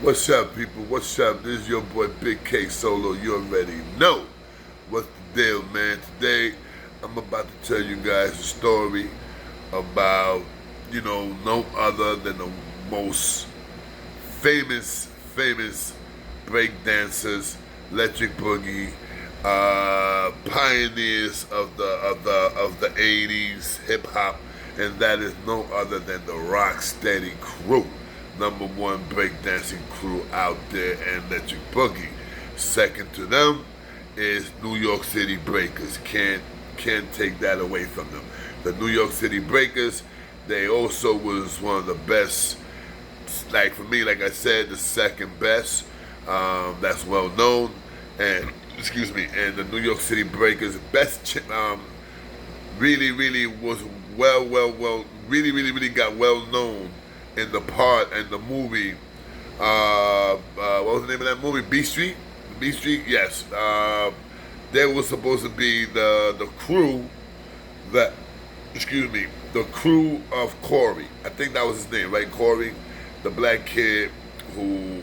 What's up, people? What's up? This is your boy Big K Solo. You already know what's the deal, man. Today, I'm about to tell you guys a story about, no other than the most famous break dancers, electric boogie, pioneers of the 80s hip hop, and that is no other than the Rocksteady crew. Number one breakdancing crew out there and electric boogie. Second to them is New York City Breakers. Can't take that away from them. The New York City Breakers, they also was one of the best. Like for me, like I said, the second best. That's well known. And and the New York City Breakers best. Really was really got well known in the movie. What was the name of that movie? B Street. B Street. Yes. There was supposed to be the crew that. The crew of Corey. I think that was his name, right? Corey, the black kid who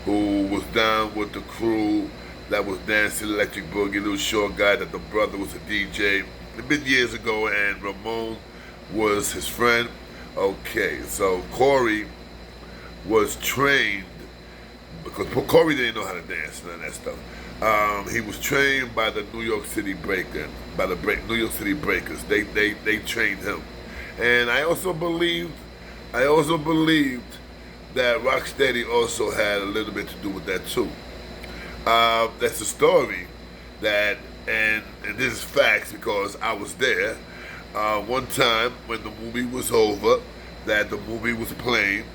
was down with the crew that was dancing electric boogie. Little short guy that the brother was a DJ. It's been years ago, and Ramon was his friend. Okay, so Corey was trained because Corey didn't know how to dance and all that stuff. He was trained by the New York City New York City Breakers. They trained him, and I also believed that Rocksteady also had a little bit to do with that too. That's a story that, and this is facts because I was there. One time when the movie was over, that the movie was playing.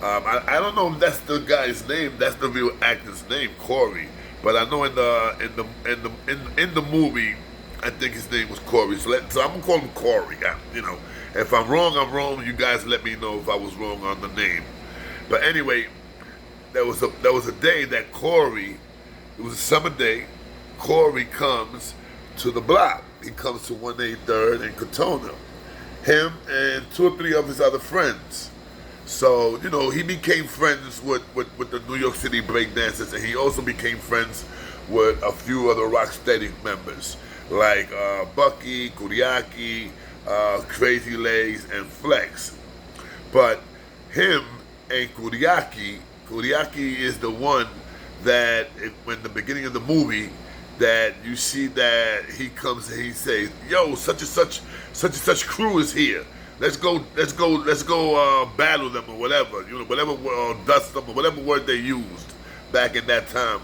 I don't know if that's the guy's name. That's the real actor's name, Corey. But I know in the movie, I think his name was Corey. So I'm gonna call him Corey. If I'm wrong, I'm wrong. You guys let me know if I was wrong on the name. But anyway, there was a day that Corey. It was a summer day. Corey comes to the block. He comes to 183rd and Katona. Him and two or three of his other friends. So, he became friends with the New York City breakdancers, and he also became friends with a few other Rocksteady members, like Bucky, Kuriaki, Crazy Legs, and Flex. But him and Kuriaki is the one that, when the beginning of the movie, that you see that he comes and he says, "Yo, such and such crew is here. Let's go battle them or whatever. Whatever dust them or whatever word they used back in that time."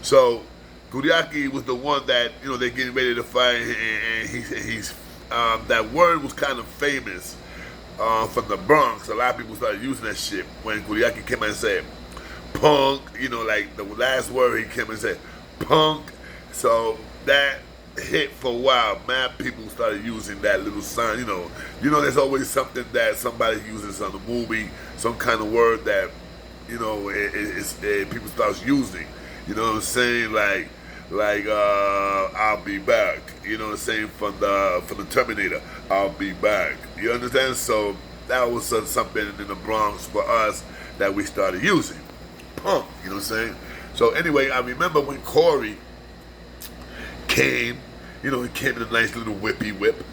So Kuriaki was the one that they're getting ready to fight, and he's that word was kind of famous from the Bronx. A lot of people started using that shit when Kuriaki came out and said punk. Like the last word he came and said punk. So that hit for a while. Mad people started using that little sign. There's always something that somebody uses on the movie, some kind of word that people start using. You know what I'm saying? Like I'll be back. You know what I'm saying? From the Terminator, I'll be back. You understand? So that was something in the Bronx for us that we started using. Punk. You know what I'm saying? So anyway, I remember when Corey came. He came in a nice little whippy whip.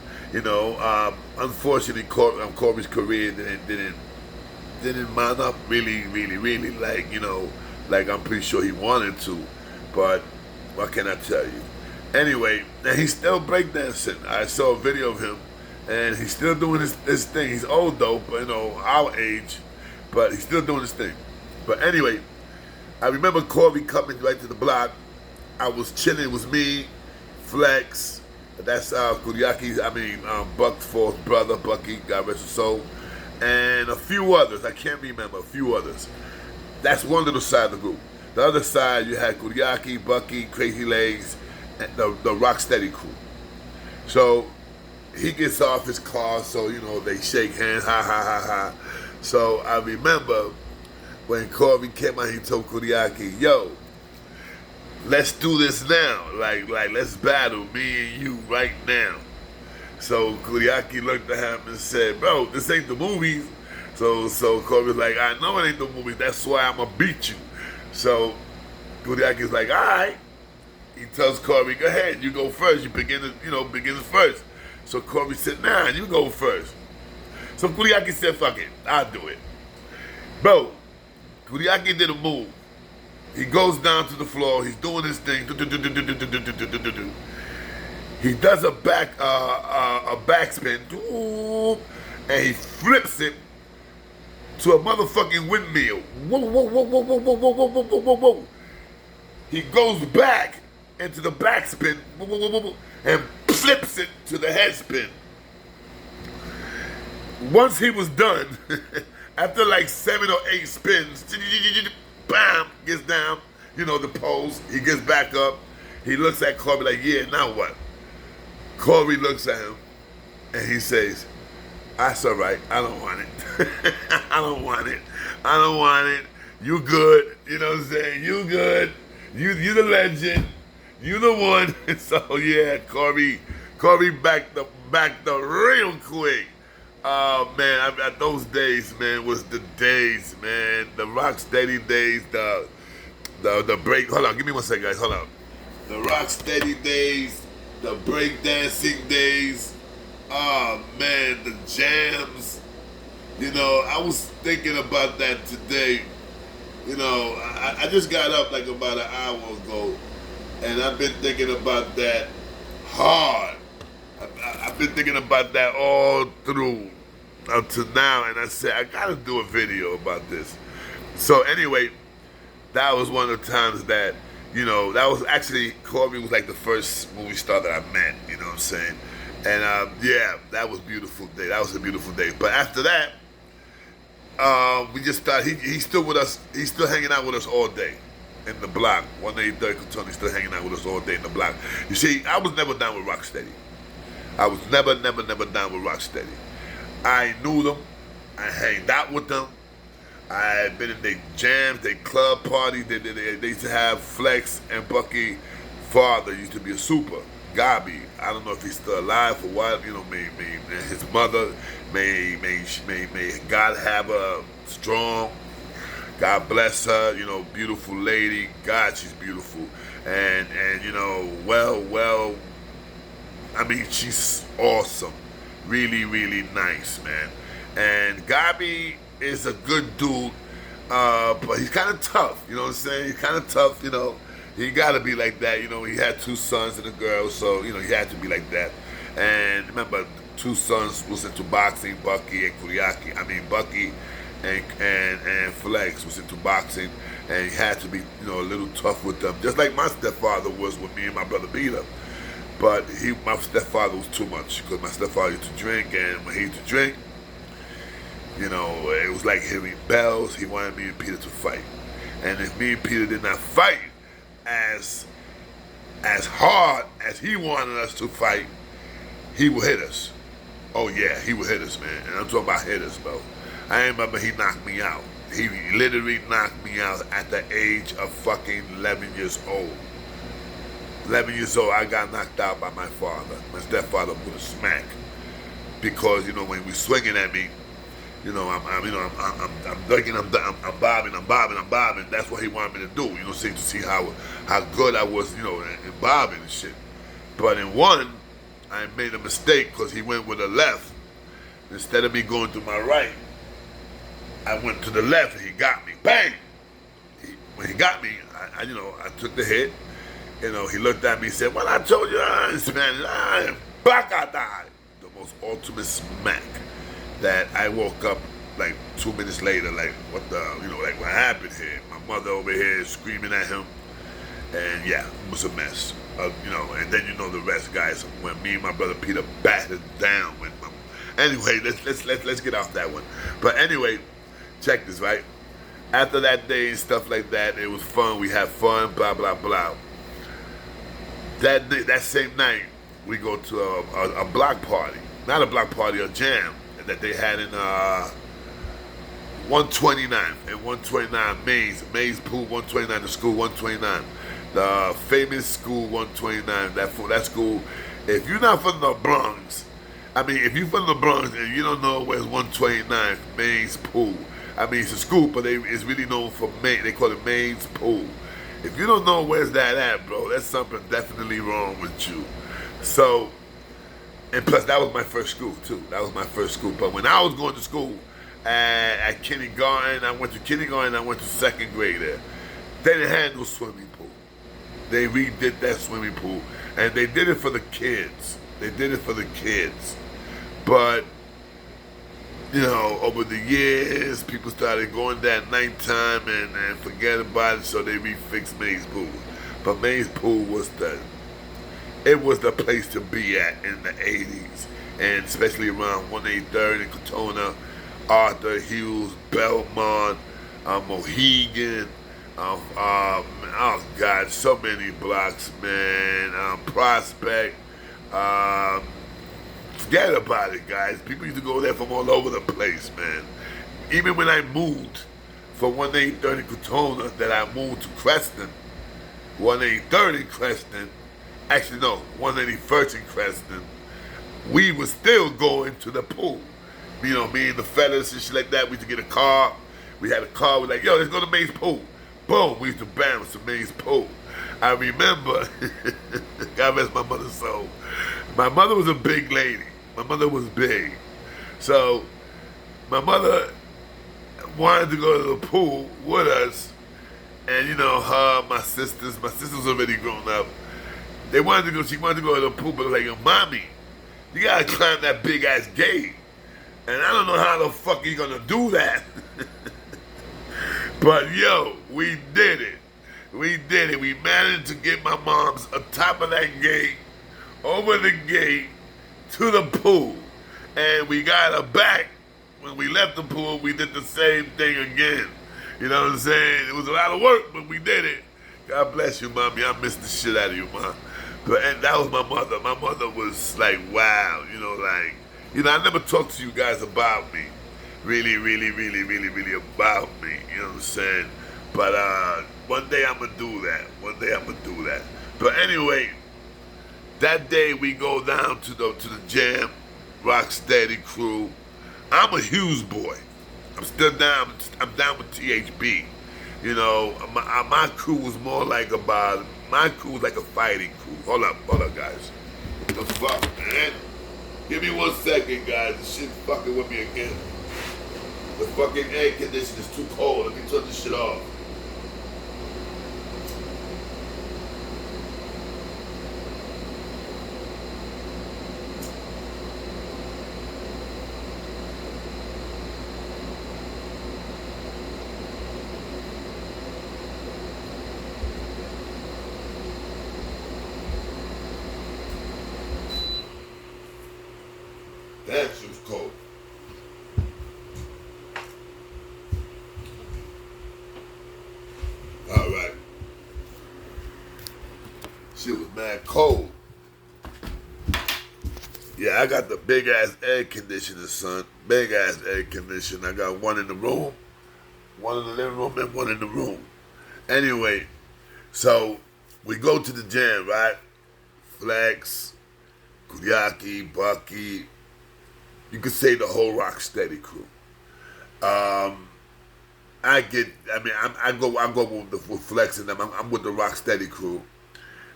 Unfortunately, Corey's career didn't mount up really like I'm pretty sure he wanted to. But what can I tell you? Anyway, and he's still breakdancing. I saw a video of him, and he's still doing his thing. He's old though, but our age, but he's still doing his thing. But anyway, I remember Corey coming right to the block. I was chilling. It was me, Flex, that's Kuriaki's, Buck's fourth brother, Bucky, God rest his soul, and a few others. I can't remember, a few others. That's one little side of the group. The other side, you had Kuriaki, Bucky, Crazy Legs, and the Rocksteady crew. So he gets off his car, so they shake hands, ha ha ha ha. So I remember when Corey came out, he told Kuriaki, "Yo, let's do this now. Like let's battle, me and you right now." So Kuriaki looked at him and said, "Bro, this ain't the movies." So So Corey's like, I know it ain't no movie. That's why I'm gonna beat you. So Kuriaki's like, all right. He tells Corey, go ahead, you go first. You begin first. So Corey said, nah, you go first. So Kuriaki said, fuck it, I'll do it. Bro, Kuriaki did a move. He goes down to the floor. He's doing his thing. He does a backspin, and he flips it to a motherfucking windmill. Whoa, whoa, whoa, whoa, whoa, whoa, whoa, whoa, whoa, whoa, whoa. He goes back into the backspin, whoa, whoa, whoa, whoa, and flips it to the headspin. Once he was done, after like 7 or 8 spins, bam, gets down, the pose. He gets back up. He looks at Corey like, yeah, now what? Corey looks at him and he says, that's all right. I don't want it. I don't want it. I don't want it. You good. You know what I'm saying? You good. You the legend. You the one. So yeah, Corey backed up real quick. Man, those days, man, was the days, man. The Rocksteady days, the break. Hold on, give me one second, guys. Hold on. The Rocksteady days, the breakdancing days. Oh man, the jams. I was thinking about that today. I just got up like about an hour ago, and I've been thinking about that hard. I've been thinking about that all through up to now, and I said, I gotta do a video about this. So anyway, that was one of the times that, that was actually, Corey was like the first movie star that I met, you know what I'm saying? And yeah, that was a beautiful day. That was a beautiful day. But after that, we just thought, he's still with us, he's still hanging out with us all day in the block. 183rd Contoni, still hanging out with us all day in the block. You see, I was never down with Rocksteady. I was never down with Rocksteady. I knew them. I hanged out with them. I had been in their jams, their club parties. They used to have Flex and Bucky. Father used to be a super. Gabi. I don't know if he's still alive or what. May his mother, may God have her strong. God bless her. Beautiful lady. God, she's beautiful. And well. I mean, she's awesome. Really, really nice, man. And Gabi is a good dude, but he's kind of tough. You know what I'm saying? He's kind of tough, He got to be like that. He had 2 sons and a girl, so, he had to be like that. And remember, 2 sons was into boxing, Bucky and Kuriaki. I mean, Bucky and Flex was into boxing, and he had to be, a little tough with them, just like my stepfather was with me and my brother Peter. But my stepfather was too much, because my stepfather used to drink, and when he used to drink, it was like hearing bells. He wanted me and Peter to fight. And if me and Peter did not fight as hard as he wanted us to fight, he would hit us. Oh yeah, he would hit us, man. And I'm talking about hit us, bro. I remember he knocked me out. He literally knocked me out at the age of fucking 11 years old. 11 years old, I got knocked out by my father. My stepfather with a smack, because when we swinging at me, I'm ducking, I'm bobbing. That's what he wanted me to do. To see how good I was, in bobbing and shit. But in one, I made a mistake because he went with the left. Instead of me going to my right, I went to the left and he got me. Bang! When he got me, I took the hit. He looked at me and said, well, I told you, man, Bakadai. The most ultimate smack that I woke up like 2 minutes later, like, what happened here? My mother over here screaming at him. And yeah, it was a mess. And then the rest, guys, when me and my brother Peter batted down with them. Anyway, let's get off that one. But anyway, check this, right? After that day and stuff like that, it was fun. We had fun, blah, blah, blah. That same night, we go to a block party. Not a block party, a jam that they had in 129. And 129, Mays Pool, 129, the school 129. The famous school 129. That school, if you're not from the Bronx, I mean, if you from the Bronx and you don't know where's 129th, Maine's Pool. I mean, it's a school, but it's really known for Maine. They call it Maine's Pool. If you don't know where's that at, bro, there's something definitely wrong with you. So, and plus, that was my first school, too. That was my first school. But when I was going to school at kindergarten, I went to second grade there. They didn't have no swimming pool. They redid that swimming pool. And they did it for the kids. But, you know, over the years, people started going there at nighttime and forget about it, so they refixed Mays Pool. But Mays Pool was the place to be at in the 80s, and especially around 183rd and Katona, Arthur, Hughes, Belmont, Mohegan, oh God, so many blocks, man, Prospect, forget about it, guys. People used to go there from all over the place, man. Even when I moved from 183rd in Katona, that I moved to Creston, 183rd in Creston, actually no, 181st in Creston, we were still going to the pool. You know, me and the fellas and shit like that, we used to get a car. We had a car, we're like, yo, let's go to Mays Pool. Boom, we used to bounce to Mays Pool. I remember, God rest my mother's soul, my mother was a big lady. My mother was big. So, my mother wanted to go to the pool with us. And, you know, my sisters already grown up. She wanted to go to the pool, but like, yo, mommy, you gotta climb that big ass gate. And I don't know how the fuck you gonna do that. But yo, we did it. We managed to get my mom's on top of that gate, over the gate, to the pool. And we got her back. When we left the pool, we did the same thing again. You know what I'm saying? It was a lot of work, but we did it. God bless you, mommy. I missed the shit out of you, mom. And that was my mother. My mother was like, wow, I never talked to you guys about me. Really about me. You know what I'm saying? But one day I'm gonna do that. But anyway, that day we go down to the jam, Rocksteady crew. I'm a Hughes boy. I'm still down. I'm down with THB. You know, my crew was more like my crew was like a fighting crew. Hold up, guys. What the fuck, man? Give me 1 second, guys. This shit fucking with me again. The fucking air conditioner is too cold. Let me turn this shit off. That shit was cold. Alright. Shit was mad cold. Yeah, I got the big ass air conditioner, son. Big ass air conditioner. I got one in the room, one in the living room, and one in the room. Anyway, so we go to the jam, right? Flex, Kuyaki, Bucky. You could say the whole Rocksteady crew. I go with Flex and them. I'm with the Rocksteady crew.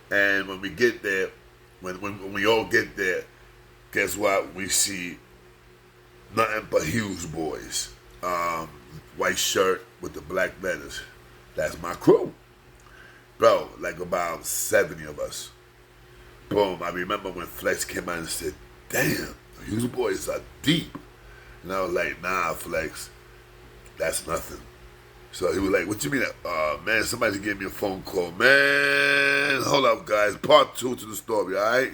And when we get there, when we all get there, guess what? We see nothing but Hughes boys. White shirt with the black letters. That's my crew. Bro, like about 70 of us. Boom. I remember when Flex came out and said, damn, Hughes boys are deep. And I was like, nah, Flex, that's nothing. So he was like, what you mean? Man, somebody gave me a phone call. Man, hold up, guys. Part 2 to the story, all right?